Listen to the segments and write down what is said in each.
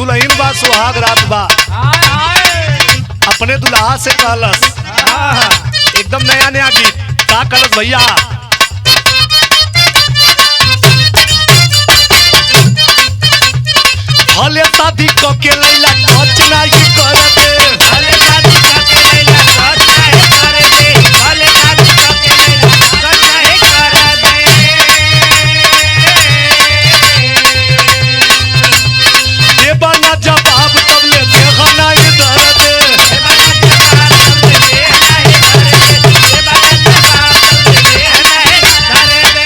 दुल्हन बा सुहाग रात बा अपने दुल्हा से कहलस एकदम नया नया गीत का कहलस भैया भले शादी को के लैला टच नहीं कर दे भले शादी करके लैला टच नहीं कर दे भले शादी करके लैला टच नहीं कर दे देबा ना जवाब तब ले देखा नहीं दर्द देबा ना जवाब तब ले देखा नहीं दर्द देबा ना जवाब तब ले देखा नहीं दर्द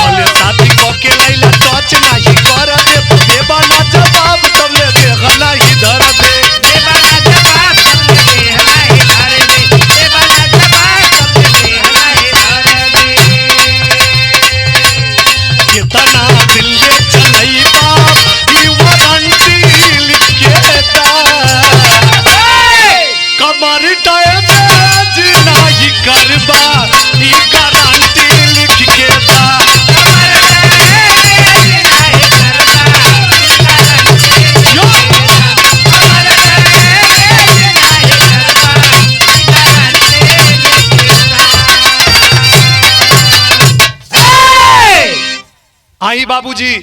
भले शादी को के लैला टच नहीं कर दे देबा ना जवाब तब ले देखा नहीं दर्द देबा ना जवाब तब ले देखा नहीं दर्द देबा ना जवाब तब ले देखा नहीं दर्द कितना दिल ले चलई बाप ई वारंटी लिख के दा कमर डैमेज नहीं करबा ई गारंटी लिख के दा आई बाबूजी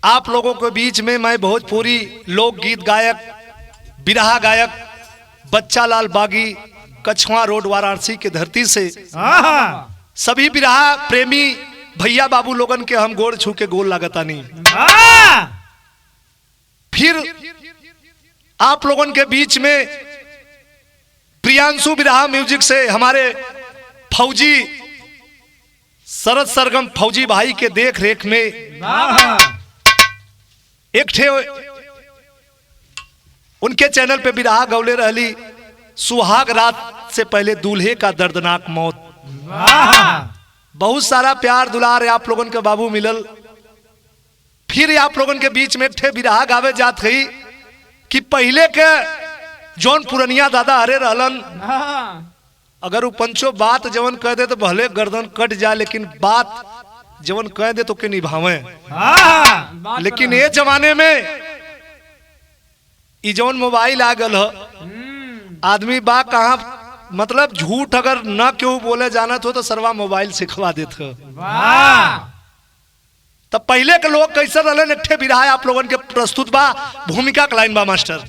आप लोगों के बीच में मैं भोजपुरी लोकगीत गायक बिरहा गायक बच्चा लाल बागी कछुआ रोड वाराणसी के धरती से सभी बिरहा प्रेमी भैया बाबू लोगन के हम गोड़ छू के गोल लागता नहीं फिर आप लोगन के बीच में प्रियांशु बिरहा म्यूजिक से हमारे फौजी शरद सरगम फौजी भाई के देख रेख में एक ठे उनके चैनल पे बिरहा गौले रहली सुहाग रात से पहले दूल्हे का दर्दनाक मौत। बहुत सारा प्यार दुलार आप लोगन के बाबू मिलल। फिर आप लोगन के बीच में एक ठे बिरहा गावे जात गई कि पहले के जौन पुरनिया दादा हरे रहलन अगर वो पंचो बात जवन कह दे तो भले गर्दन कट जाए लेकिन बात जवन कह दे तो के निभावे। लेकिन ये जमाने में ई जौन मोबाइल आ गल आदमी बा कहा मतलब झूठ अगर न क्यों बोले जाना तो सरवा मोबाइल सिखवा देते। तब पहले के लोग कैसे रहे नेठे बिरहा आप लोगन के प्रस्तुत बा भूमिका क्लाइन बा मास्टर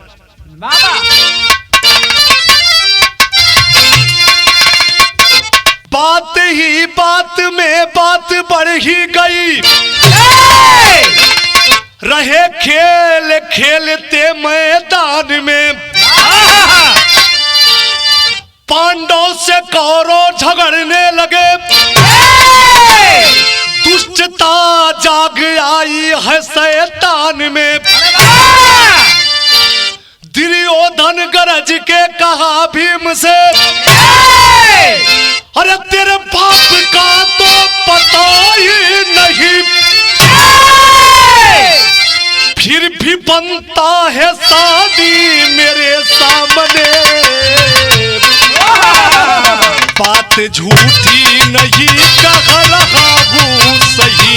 बात ही बात में बात बढ़ ही गई रहे खेल खेलते मैदान में पांडव से कौरव झगड़ने लगे दुष्टता जाग आई है शैतान में दुर्योधन गरज के कहा भीम से अरे तेरे बाप का तो पता ही नहीं फिर भी बनता है शादी मेरे सामने बात झूठी नहीं कह रहा हूँ सही।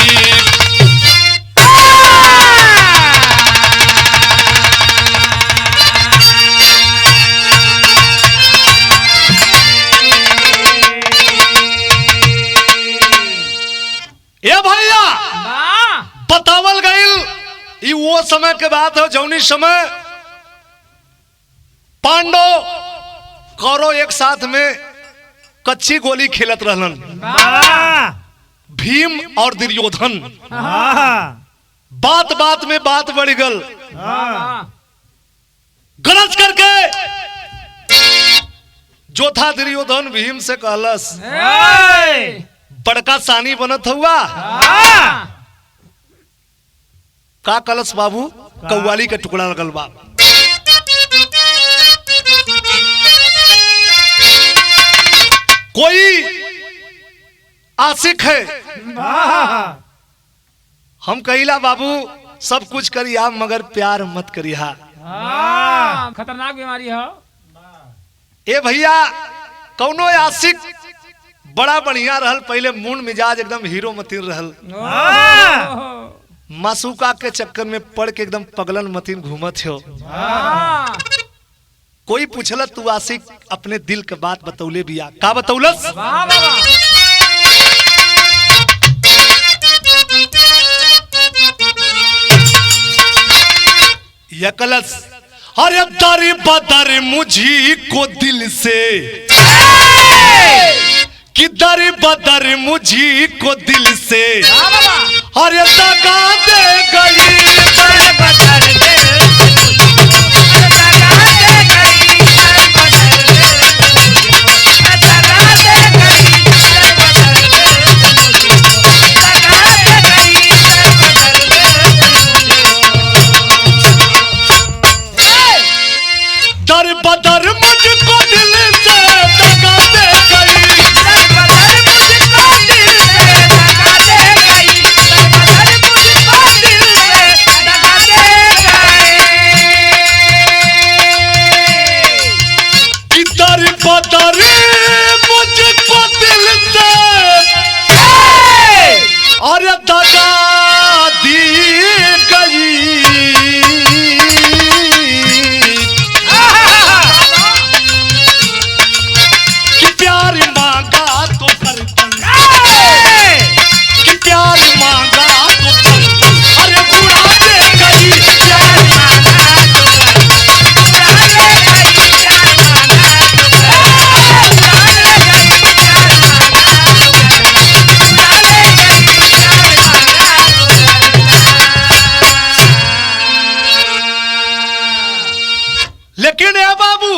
ए भैया बतावल गईल ये वो समय के बात है जौनी समय पांडव कौरव एक साथ में कच्ची गोली खेलत रहलन भीम और दुर्योधन। बात बात में बात बढ़ गल गरज करके जो था दुर्योधन भीम से कहलस बड़का सानी बनत हुआ का कलश बाबू कव्वाली का टुकड़ा लगल बा कोई आशिक है हम कहिला बाबू सब कुछ करिया मगर प्यार मत करिया खतरनाक बीमारी है। ए भैया कौनो आशिक बड़ा बढ़िया रहल, पहले मूड मिजाज एकदम हीरो मतीन रहल। मासूका के चक्कर में पड़ के एकदम पगलन मतीन घूमत हो। कोई पूछला तू आशिक अपने दिल के बात बतौले बिया, का बतौलस? यकलस अरे दर बदर मुझी को दिल से, कि दर बदर मुझी को दिल से अरे दगा दे गई, दर बदर दिल से दगा दे गई, दर बदर दिल से दगा दे गई, दर बदर दिल से दगा दे गई, दर बदर मुझको दिल से दगा दे गई, दर बदर मुझको दिल से दगा दे गई, दर बदर मुझको दिल से दगा दे गई, कि दर बदर मुझको दिल से अरे दगा दी गई, कि प्यार मांगा तो करतन, कि प्यार मांगा तो करतन अरे बुरा दे गई, प्यार मांगा तो बुरा दे गई, प्यार मांगा तो बुरा दे गई, प्यार मांगा तो बुरा दे गई, प्यार मांगा तो। लेकिन ए बाबू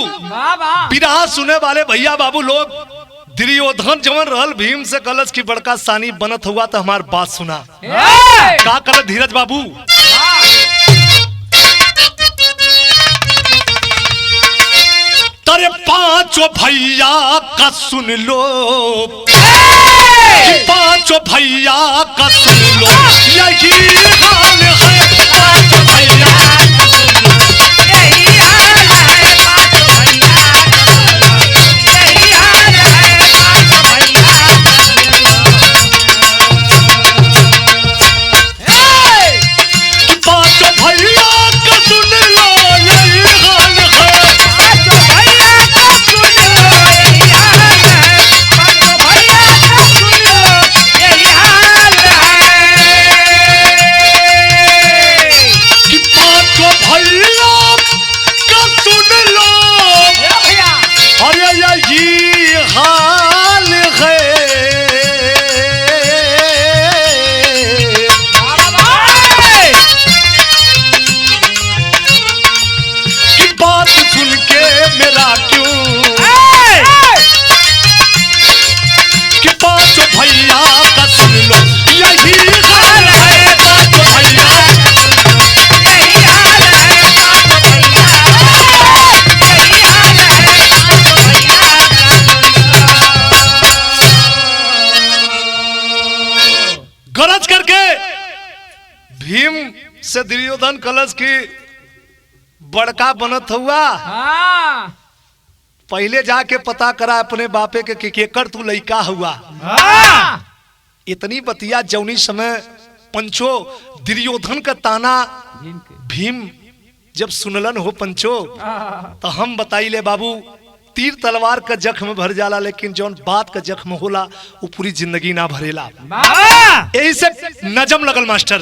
बिरहा सुने वाले भैया बाबू लोग, दुर्योधन जवन रहल भीम से कलश की बड़का सानी बनत हुआ तो हमार बात सुना। का कल धीरज बाबू? तेरे पांचों भैया का सुन लो, पांचों भैया का सुन लो, यही हाल है पांचों भैया, यही हाल है पांचों भैया, यही हाल है पांचों भैया, पांचों भैया का सुन लो, यही हाल है पांचों भैया का सुन लो, यही हाल है, पांचों भैया का सुन लो, यही हाल है, कि पांचों भैया का सुन लो, अरे यही हाल है, कि बात सुन के मेरा क्यों, कि पांचों भैया का सुन लो, यही हाल है पांचों भैया, यही हाल है पांचों भैया, यही हाल है पांचों भैया का। गरज करके भीम से दुर्योधन कलश की बड़का बनत हुआ। पहले जाके पता करा अपने बापे के कि केकर तू लइका हुआ। इतनी बतिया जौनी समय पंचो दुर्योधन का ताना भीम जब सुनलन हो पंचो, तो हम बताइले बाबू तीर तलवार का जख्म भर जाला, लेकिन जौन बात का जख्म होला वो पूरी जिंदगी ना भरेला। यही से नजम लगल मास्टर।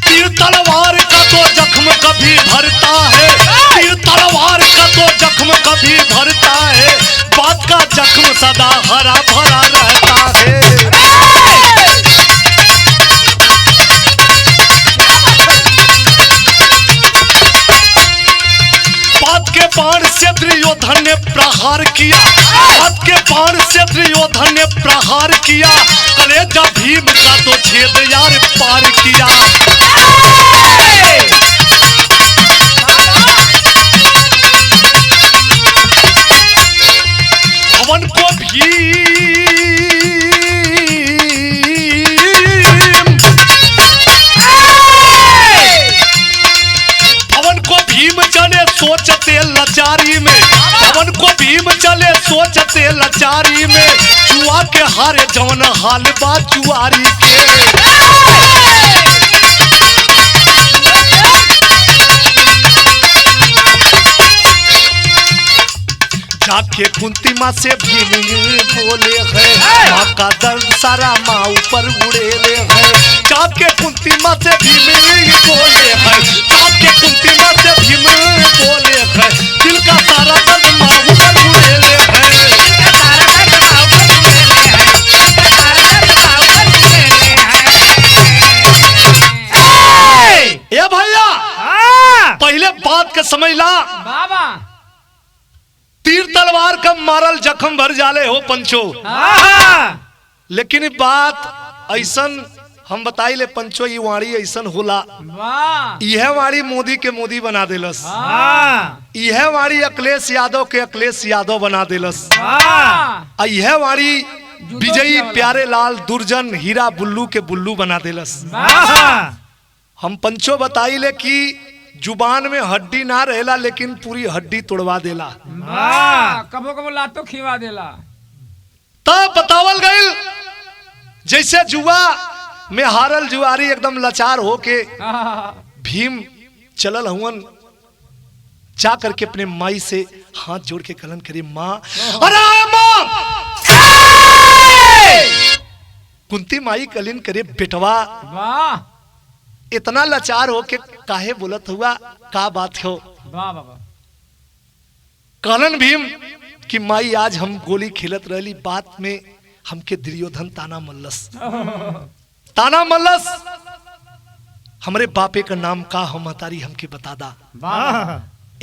तीर तलवार का तो जख्म कभी भरता है, तीर तलवार का तो जख्म कभी भरता है, बात का जख्म सदा हरा भरा रहता है। बात के बाण से दुर्योधन ने प्रहार किया, बात के बाण से दुर्योधन ने प्रहार किया, कलेजा भीम का तो छेद यार पार किया। भवन को भीम लाचारी में, पवन को भीम चले सोचते लाचारी में, जुआ के हारे जवन हाल बा जुआरी के। जाके कुंती माँ से भीम बोले है, माँ का दर्द सारा माँ ऊपर उड़ेले है। जाके कुंती माँ से भीम बोले है, जाके कुंती माँ से भीम बोले है, दिल का सारा दर्द माँ ऊपर उड़ेले है। ए भैया पहले बात के समझ ला, बाबा तीर तलवार का मारल जख्म भर जाले हो पंचो, लेकिन बात ऐसन हम बताई ले पंचो, ये वाणी ऐसन होला। यह वाणी मोदी के मोदी बना देलस, यह वाणी अखिलेश यादव के अखिलेश यादव बना देलस, यह वाणी विजयी प्यारे लाल दुर्जन हीरा बुल्लू के बुल्लू बना देलस। हम पंचो बताई ले कि जुबान में हड्डी ना रहेला, लेकिन पूरी हड्डी तोड़वा देला, कबो कबो लातो खिवा देला। तब बतावल गईल जैसे जुआ में हारल जुआरी एकदम लाचार होके भीम चलल हुवन, जा करके अपने माई से हाथ जोड़ के कलन करे, माँ अरे माँ। कुंती माई कलिन करे, बेटवा इतना लाचार हो के काहे बोलत हुआ, का बात हो। कहलन भीम कि माई आज हम गोली खेलत रहली, बात में हमके दुर्योधन ताना मल्लस, ताना मल्लस, हमरे बापे का नाम का हो महतारी हमके बता दा।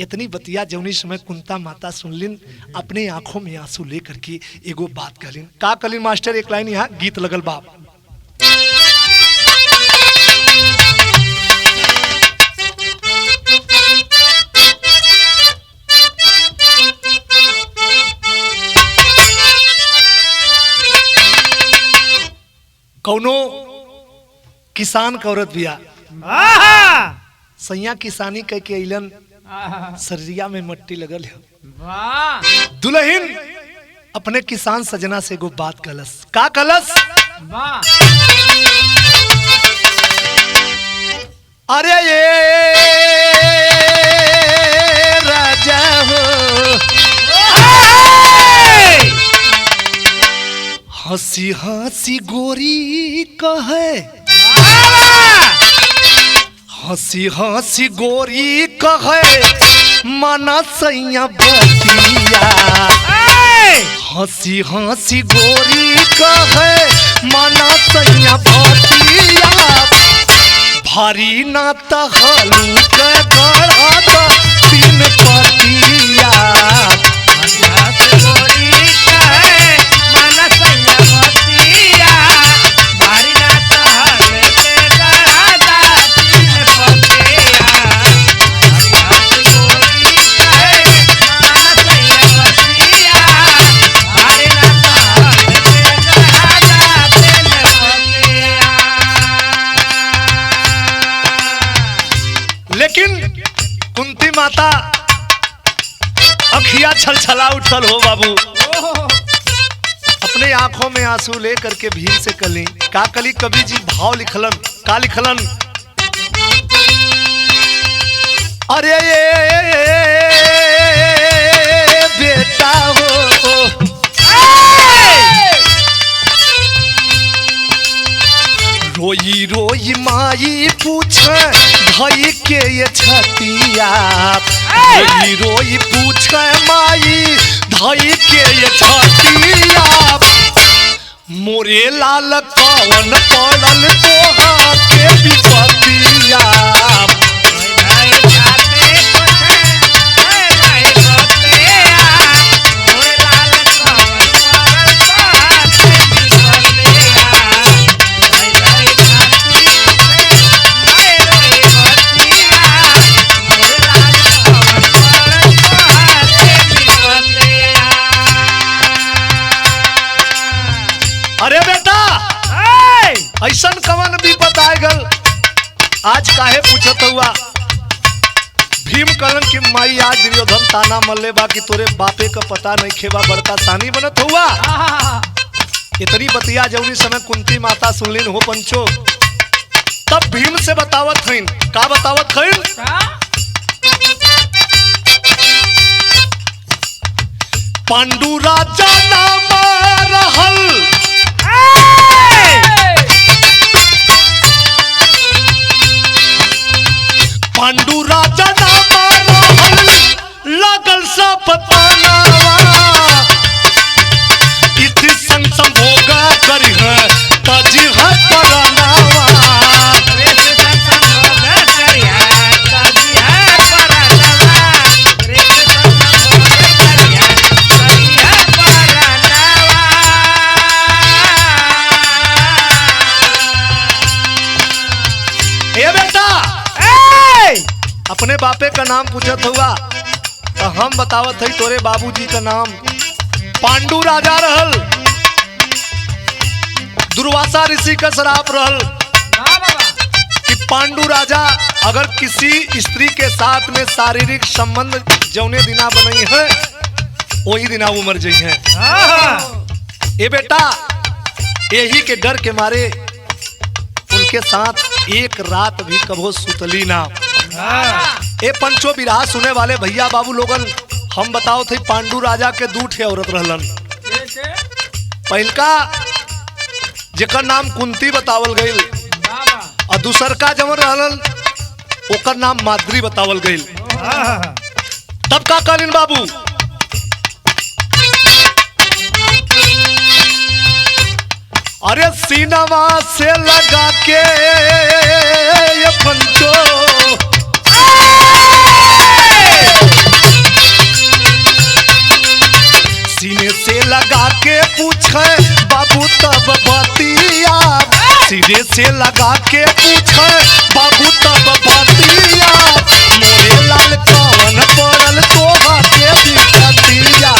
इतनी बतिया जौनी समय कुंता माता सुनलिन, अपने आंखों में आंसू लेकर के एगो बात कहलिन। का कहलिन मास्टर, एक लाइन यहाँ गीत लगल बाप। कौनो किसान का औरत बिया, सैया किसानी कह के अइलन, सरिया में मट्टी लगल है। दुल्हन अपने किसान सजना से एगो बात कहलस, का कहलस, अरे ये राजा हो हंसी हंसी गोरी कहे, हंसी हंसी गोरी कहे माना सैया बतिया, हंसी हंसी गोरी कहे माना सैया बतिया, भारी ना तहलू के गढ़ा दा तीन पतिया। लेकिन कुंती माता अखिया छल छला उठल हो बाबू, अपने आंखों में आंसू ले करके भीम से कली, का कली कवि जी भाव लिखलन, का लिखलन, अरे बेटा हो रोई रोई माई पूछे भाई के ये छतिया, रोई रोई पूछे माई भाई के ये छतिया, मोरे लाल कौन पड़ल तोहा के विपतिया। अरे बेटा ऐसन कवन भी बताए गल, आज काहे पूछत हुआ। भीम कहलन कि माई आज दुर्योधन ताना मल्ले बा कि तोरे बापे का पता नहीं खेबा बड़का सानी बनत हुआ। इतनी बतिया जौनी समय कुंती माता सुनलिन हो पंचो, तब भीम से बतावत हईन। का बतावत हईन? पांडु राजा नाम रहल, पांडु राजा नाम रहल, लागल सा पतानावा, इति संग संभोगा करिह तजी है परानावा। अपने बापे का नाम पूछत हुआ तो हम बतावत है तोरे बाबूजी का नाम पांडु राजा रहल। दुर्वासा ऋषि का श्राप रहल कि पांडु राजा अगर किसी स्त्री के साथ में शारीरिक संबंध जौने दिना बनई है वही दिना वो मर जाई है। ए बेटा यही के डर के मारे उनके साथ एक रात भी कभो सुतली ना। ए पंचो बिरहा सुने वाले भैया बाबू लोगन, हम बताओ थे पांडु राजा के दू ठे औरत रहलन। पहलका जेकर नाम कुंती बतावल गईल और दूसर का जवन रहलन ओकर नाम माद्री बतावल गईल। तब का कहलिन बाबू? अरे सीनावा से लगा के ये पंचो सीने से लगा के पूछे बाबू तब बतिया, सीने से लगा के पूछे बाबू तब बतिया, मोरे लाल कवन पड़ल तोहा के बिकतिया।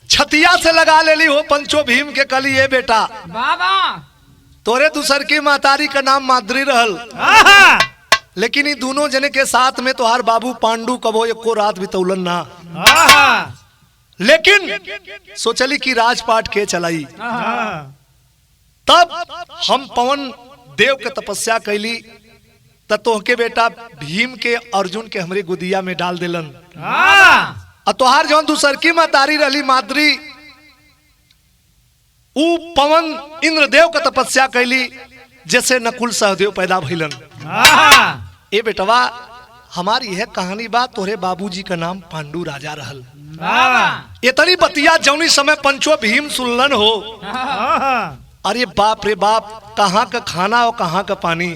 छतिया से लगा लेली हो पंचो भीम के कली। ये बेटा बाबा तोरे दूसर की महतारी का नाम माद्री रहल, लेकिन ये दोनों जने के साथ में तोहार बाबू पांडु कबो एको रात बितौलन ना। लेकिन सोचली कि राजपाट के चलाई। तब हम पवन देव के तपस्या कैली त तोहके बेटा भीम के अर्जुन के हमरे गुदिया में डाल दिलन। और तोहार जौन दूसर की महतारी रहली माद्री ऊ पवन इंद्रदेव का तपस्या कैली जैसे नकुल सहदेव पैदा भइलन। ए बेटवा हमारी यह कहानी बा, तोहरे बाबूजी का नाम पांडु राजा रहल। इतनी बतिया जौनी समय पंचो भीम सुनलन हो, अरे बाप रे बाप, कहाँ का खाना और कहाँ का पानी।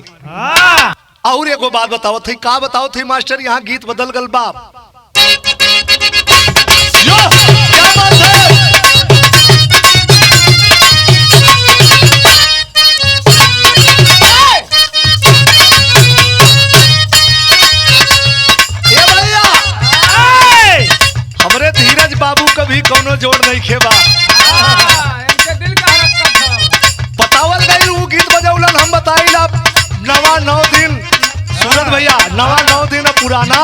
और एगो बात बताओ थी, का बताओ थी मास्टर, यहाँ गीत बदल गल बाप। यो, क्या बात है? हमरे धीरज बाबू कभी कोनो जोड़ नहीं खेबा। दिल का बतावल गई वो गीत बजौलन, हम बताइला नवा 9 दिन सूरज भैया, नवा 9 दिन पुराना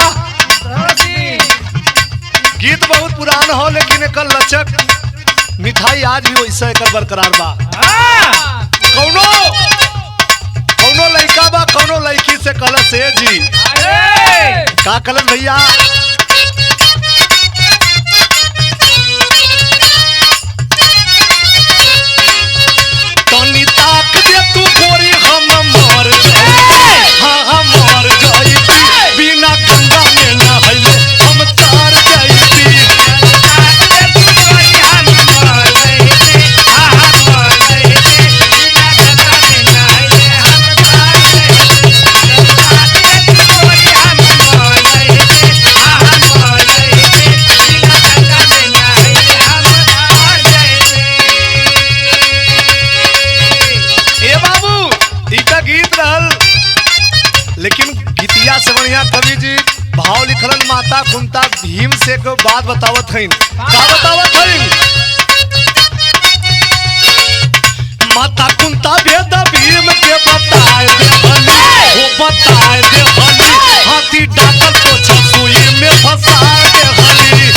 गीत बहुत पुराना हो, लेकिन एक लचक मिठाई आज भी वैसा एक बरकरार बा। कौनो कौनो लड़का बा कौनो लड़की से कल से जी का कलन भैया, ताक दे तू गोरी हम मर जाई, हाँ हम मर जाई, बिना गंगा में नहले हम तार जाई। ताक दे तू गोरी हम मर जाई, हाँ हम मर जाई, बिना गंगा में नहले हम तार जाई। ताक दे तू गोरी हम मर जाई, हाँ से बढ़िया कवि जी भाव लिखलन माता कुंता भीम से को बात बतावत हईन। का बतावत हईन? माता कुंता वेद भीम के बताए दे हली, वो बताए दे हली, हाथी डाकल को छसुई में फंसाए दे हली।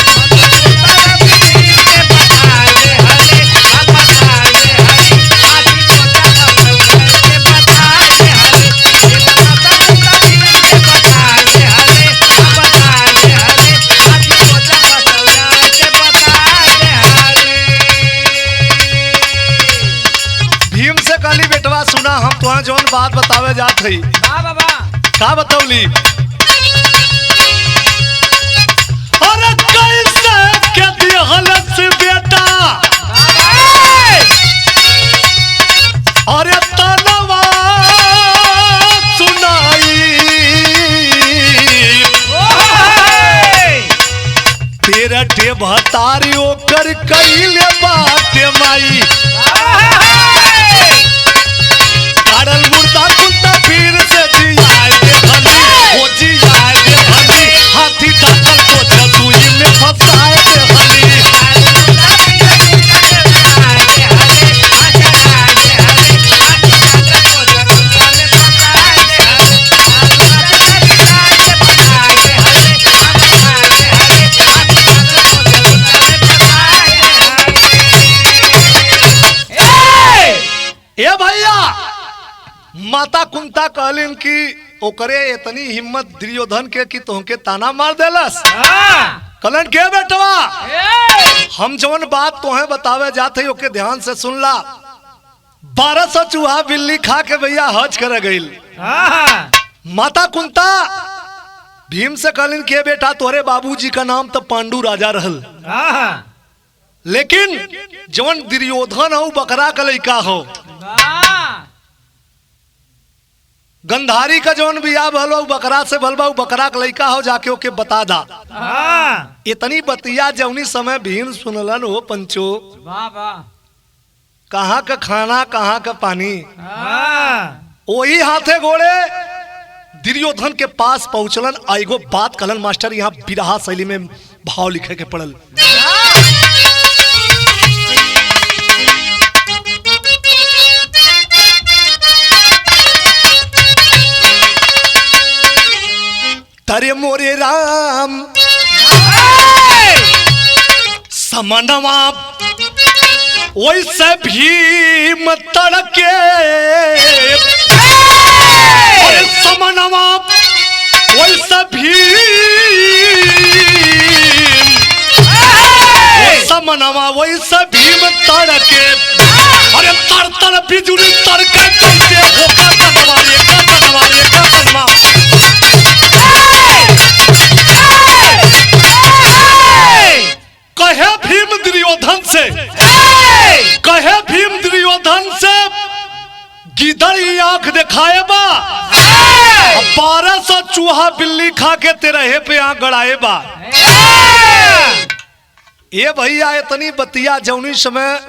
बेटवा सुना हम तुहा जौन बात बतावे जात हई। का बतौली? अरे कैसे के दिहलस बेटा अरे तनवा सुनाई तेरा टे भतारी ओकर कइले बाटे माई। काड़ल मुर्दा कुंता फिर से जियाए दे हली, वो जियाए दे हली, हाथी डाकल को छसुई में फंसाए दे हली। ए भैया माता कुंता कहलिन कि ओकरे इतनी हिम्मत दुर्योधन के कि तोहके ताना मार देलस। कहलन के बेटवा हम जवन बात तोहे बतावे जाते ओके ध्यान से सुन ला। 1200 चूहा बिल्ली खा के भैया हज कर गईल। माता कुंता भीम से कहलिन के बेटा तोरे बाबूजी का नाम तो पांडु राजा रहल, लेकिन जवन दुर्योधन हो बकरा का लइका हो, गंधारी का जौन बिया भलो बकरा से भलबा बकरा का लइका हो, जाके ओके बता दा। इतनी बतिया जौनी समय भीम सुनलन हो पंचो, कहाँ का खाना कहाँ का पानी, वही हाथे घोड़े दुर्योधन के पास पहुंचलन। आइगो बात कलन मास्टर यहाँ बिरहा शैली में भाव लिखे के पड़ल। तरे मोरे राम समनवा वैसे भीम तड़के, समनवा वैसे भीम, समनवा वैसे भीम तड़के। अरे तर तर बिजुली तड़के कैसे होकर तनवारे का तनवारे का तनमा। कहे भीम दुर्योधन से, कहे भीम दुर्योधन से गिदड़ आंख दिखाए बा, 1200 चूहा बिल्ली खा के तेरे पे आंख गड़ाए बा। ये भैया इतनी बतिया जौनी समय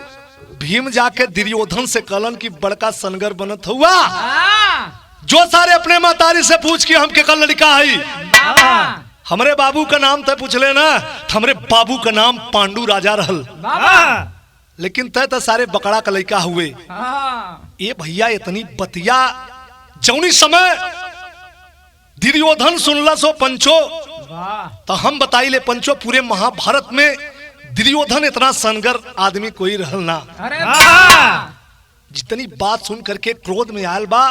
भीम जाके दुर्योधन से कहलन की बड़का सनगर बनत हुआ, जो सारे अपने मातारी से पूछ के हम के कल लड़का है। हमरे बाबू का नाम तय पूछ लेना, हमरे बाबू का नाम पांडु राजा रहल, लेकिन तय तो सारे बकरा का लड़का हुए। ये भैया इतनी बतिया जौनी समय दुर्योधन सुनला सो पंचो, तो हम बताई ले पंचो पूरे महाभारत में दुर्योधन इतना सनगर आदमी कोई रहल ना। जितनी बात सुन करके क्रोध में आयल बा,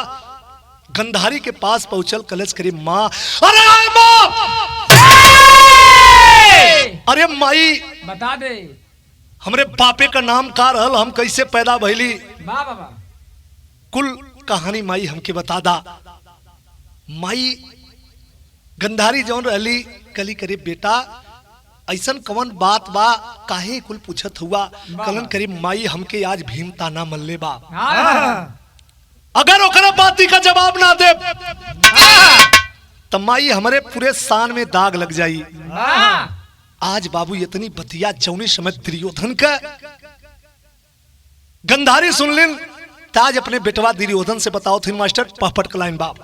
गंधारी के पास पहुंचल, कलश करी माँ, अरे माँ, अरे माई बता दे हमरे बापे का नाम का रहल, हम कैसे पैदा भइली, कुल कहानी माई हमके बता दा। माई गंधारी जौन रहली कली करे बेटा ऐसन कवन बात बा, काहे कुल पूछत हुआ। कलन करी माई हमके आज भीम ताना मल्ले बा, अगर ओकरा बाती का जवाब ना दे तो माई हमारे पूरे शान में दाग लग जाई। आज बाबू इतनी बतिया जौनी समय दुर्योधन का गंधारी सुन लिन, ताज अपने बेटवा दुर्योधन से बताओ थे मास्टर पहपट कलाइन बाप।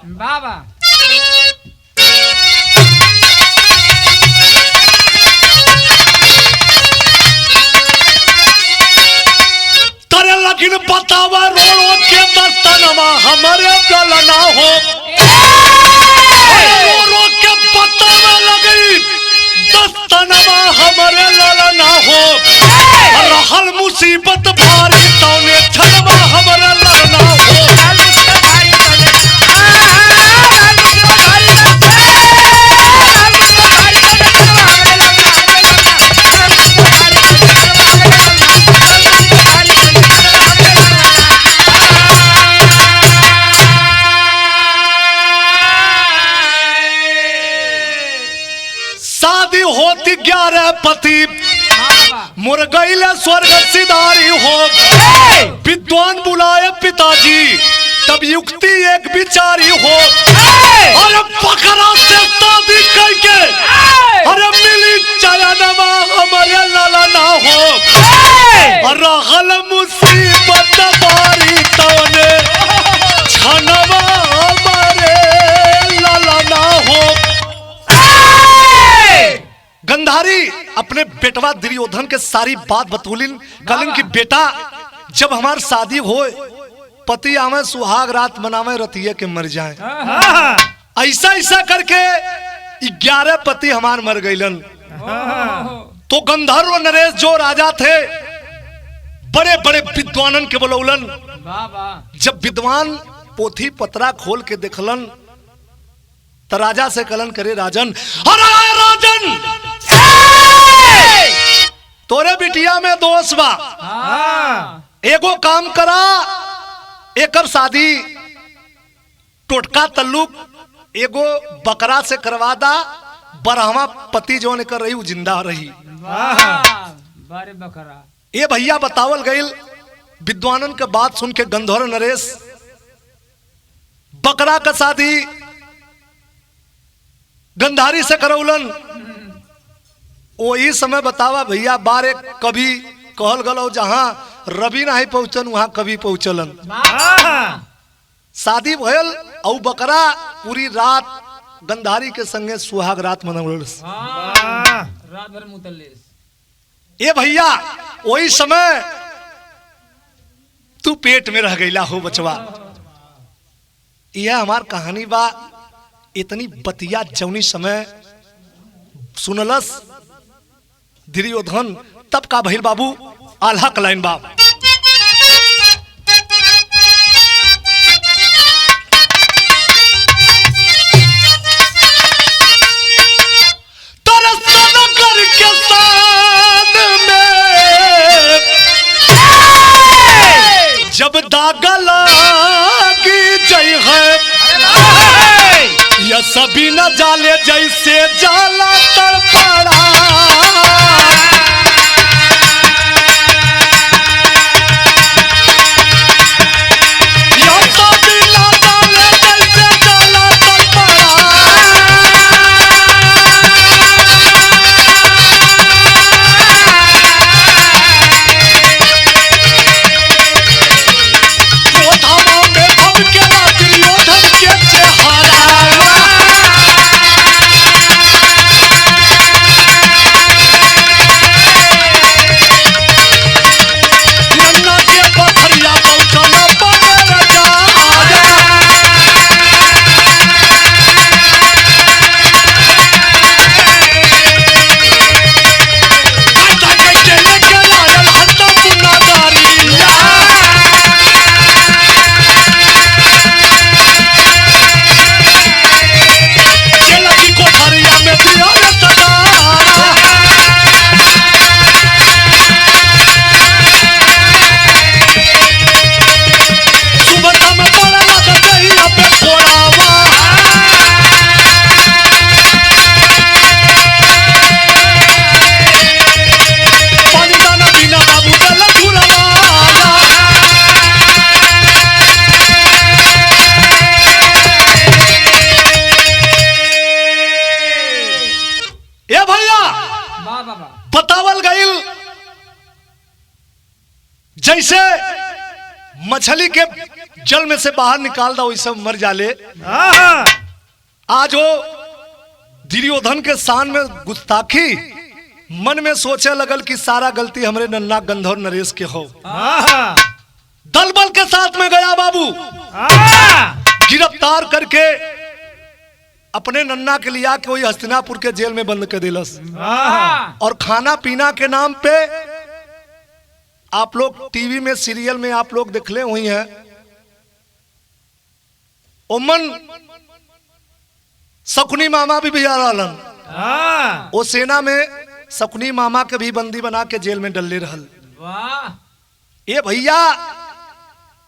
शादी होती 11 पति मुर्गैले स्वर्ग सिधारी हो। विद्वान बुलाए पिताजी तब युक्ति एक विचारी हो। अरे बकरा से शादी करके अरे मिली चरणवा हमारे लाला ना हो। रहल मुसीबत बारी तौने छनवा हमारे लाला ना हो। गंधारी अपने बेटवा दुर्योधन के सारी बात बतौलिन। कहलिन कि बेटा जब हमार शादी हो पति आवे सुहाग रात मनावे रतिये के मर जाए। ऐसा ऐसा करके 11 पति हमार मर गईलन। तो गंधर्व नरेश जो राजा थे बड़े बड़े विद्वानन के बोलौलन। जब विद्वान पोथी पत्रा खोल के देखलन तो राजा से कलन करे राजन, अरे राजन तोरे बिटिया में दोष बा। एगो काम करा एकर शादी टोटका तल्लुक एगो बकरा से करवा दा। बरहवा पति जो कर रही जिंदा रही। बारे बकरा ये भैया बतावल गईल। विद्वानन के बात सुन के गंधर्व नरेश बकरा का शादी गंधारी से करौलन। वही समय बतावा भैया बारे कभी कहल गलो जहां रवि नहीं पहुंचन वहां कभी पहुंचलन। शादी भयल और बकरा पूरी रात गंधारी के संगे सुहाग रात मनौल। रात भर मुतल्लिस। ये भैया वही समय तू पेट में रह गईला हो बचवा। यह हमार कहानी बा। इतनी बतिया जौनी समय सुनलस दुर्योधन तब का भइल बाबू आल्हा कलाइन बा। के साथ में जब दाग लागी जई है या सभी न जाले जैसे जाला तड़पड़ा। या सभी न जाले जैसे जाला तड़पड़ा। बतावल गईल जैसे मछली के जल में से बाहर निकाल दो वैसे मर जाले। आज वो दुर्योधन के शान में गुस्ताखी मन में सोचे लगल कि सारा गलती हमरे नन्ना गंधर्व नरेश के हो। दल बल के साथ में गया बाबू गिरफ्तार करके अपने नन्ना के लिया के वही हस्तिनापुर के जेल में बंद कर दिलस। और खाना पीना के नाम पे आप लोग टीवी में सीरियल में आप लोग देख ले हुई हैं। ओमन शकुनी मामा भी आ रहलन। वो सेना में शकुनी मामा के भी बंदी बना के जेल में डलले रहल। ये भैया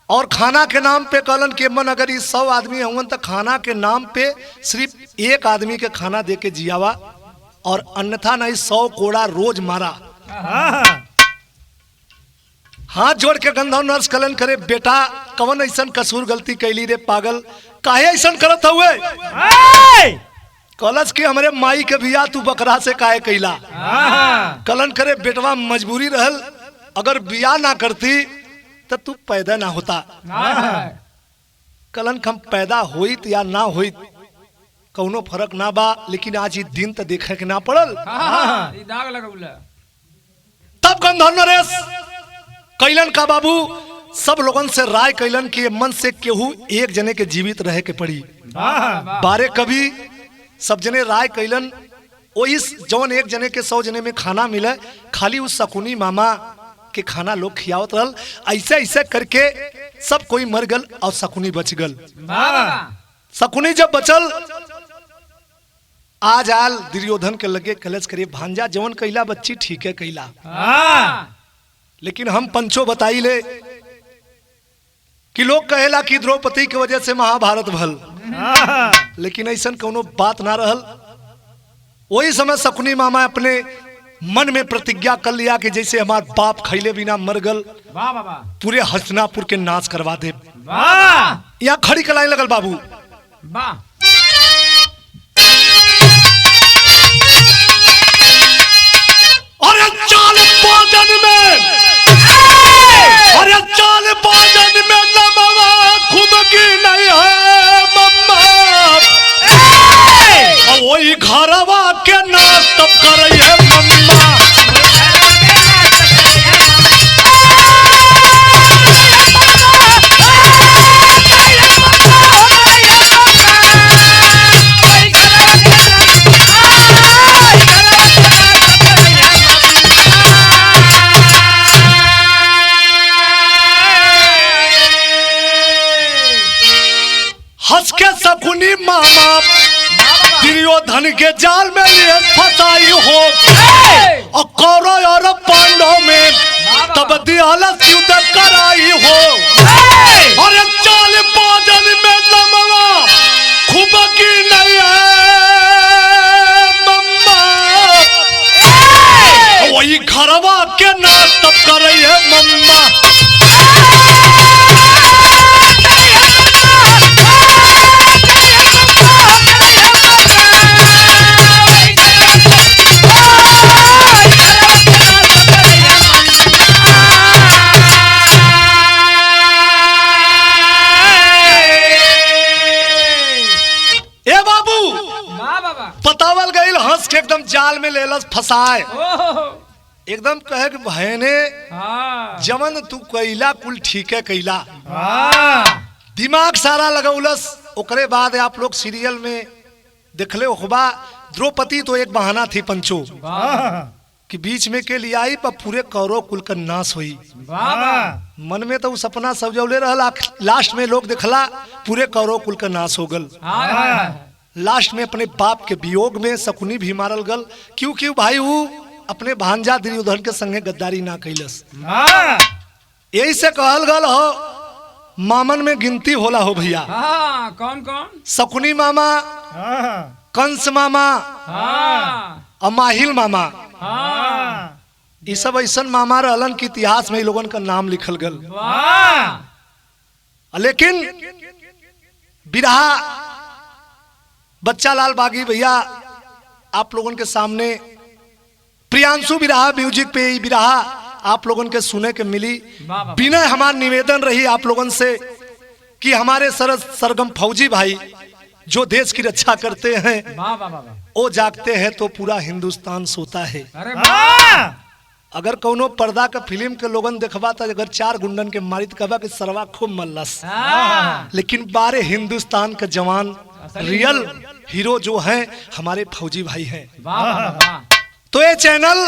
और खाना के नाम पे कहलन कि मन अगर ये 100 आदमी होंगे तो खाना के नाम पे सिर्फ एक आदमी के खाना दे के जियावा और अन्यथा नहीं 100 कोड़ा रोज मारा। हाथ जोड़ के गंधर्व नर्स कलन करे, बेटा कवन ऐसन कसूर गलती कैली रे पागल, काहे ऐसन करत हुए? कलश के हमरे माई के बिया तू बकरा से काहे कैला? कलन करे, बेटवा मजबूरी रहल, अगर बिया ना करती तो तू पैदा ना होता। कलन हम पैदा होइत या ना होइत कौनो फर्क ना बा, लेकिन आज ही दिन तो देखे के ना पड़ल। दाग लगौला। तब गंधर्व नरेश कैलन का बाबू सब लोगन से राय कैलन कि मन से केहू एक जने के जीवित रहे के पड़ी। बारे कभी सब जने राय कैलन, ओइस जौन एक जने के 100 जने में खाना मिले, खाली उस शकुनी मामा के खाना लोग खियावत रहल। ऐसे ऐसे करके सब कोई मर गल और शकुनी बच गल। शकुनी जब बचल, आज आल दुर्योधन के लगे कलश करे, भांजा जवन कैला बच्ची ठीक है कैला, लेकिन हम पंचो बताई ले कि लोग कहेला कि द्रौपदी की वजह से महाभारत भल, लेकिन ऐसा कोनो बात ना रहल। वही समय शकुनी मामा अपने मन में प्रतिज्ञा कर लिया कि जैसे हमार बाप खैले बिना मर गल, पूरे हस्तिनापुर के नाश करवा दे। यहाँ खड़ी कलाई लगल बाबू। अरे चाल भोजन में, अरे चाल भोजन में नमवा खूब की नहीं है मम्मा, और वही घरवा के नाश तब कर रही है मम्मा। हंस के शकुनी मामा दुर्योधन के जाल में ये फंसाई हो, और कौरव और पांडव में तब दियालत युद्ध कराई हो। अरे चाल भोजन में नमवा खूब की नहीं है मम्मा, वही घरवा के नाश तब कर रही है मम्मा। बतावल गई हंस के एकदम जाल में लेलस फसाए, एकदम कहे कि बहने जमन तू कैला कुल ठीक है कैला, दिमाग सारा लगौलस। ओकरे बाद आप लोग सीरियल में देखले होखबा, द्रौपदी तो एक बहाना थी पंचो कि बीच में के लिए आई पर पूरे कौरव कुल का नाश हुई। मन में तो सपना सजौले रहला, लास्ट में लोग देखला पूरे कौरव कुल का नाश हो गल। लास्ट में अपने बाप के वियोग में शकुनी भी मारल गल, क्योंकि भाई वो अपने भांजा दुर्योधन के संगे गद्दारी ना कैलस। यही से कहल गल हो मामन में गिनती होला हो भैया। कौन कौन? शकुनी मामा, कंस मामा और माहिल मामा, ये सब ऐसा मामा रहलन कि इतिहास में लोगन का नाम लिखल गल। लेकिन बिरहा बच्चा लाल बागी भैया आप लोगों के सामने प्रियांशु बिरहा म्यूजिक पे ही बिरहा आप लोगों के सुने के मिली। बिना हमार निवेदन रही आप लोगों से कि हमारे सरगम फौजी भाई जो देश की रक्षा करते हैं, वो जागते हैं तो पूरा हिंदुस्तान सोता है। अगर कोनो पर्दा का फिल्म के लोगन देखबा तो अगर 4 गुंडन के मारित कहबा कि सरवा खूब मल्लस, लेकिन बारे हिंदुस्तान का जवान रियल हीरो जो हैं हमारे फौजी भाई हैं। तो ये चैनल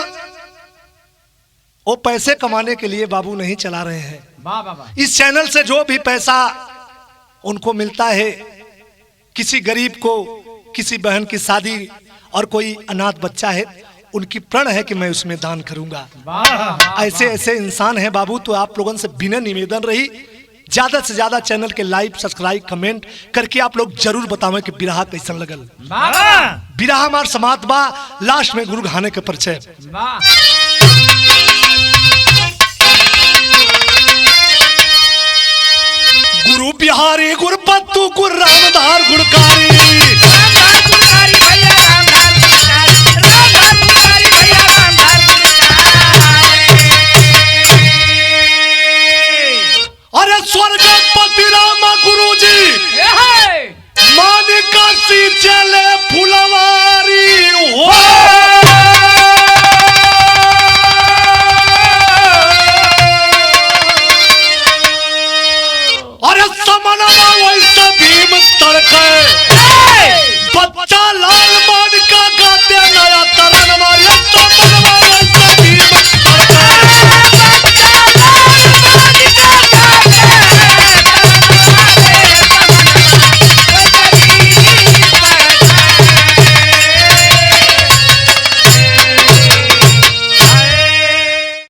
वो पैसे कमाने के लिए बाबू नहीं चला रहे हैं। इस चैनल से जो भी पैसा उनको मिलता है, किसी गरीब को, किसी बहन की शादी और कोई अनाथ बच्चा है, उनकी प्रण है कि मैं उसमें दान करूंगा। ऐसे ऐसे इंसान हैं बाबू। तो आप लोगों से बिना निवेदन रही, ज्यादा से ज्यादा चैनल के लाइक, सब्सक्राइब, कमेंट करके आप लोग जरूर बतावें कि बिरहा कैसन लगल। विराह हमार समात बा। लास्ट में गुरु घाने के परिचय। गुरु बिहारी गुरु पत्तू गुरु रामधार गुरकारी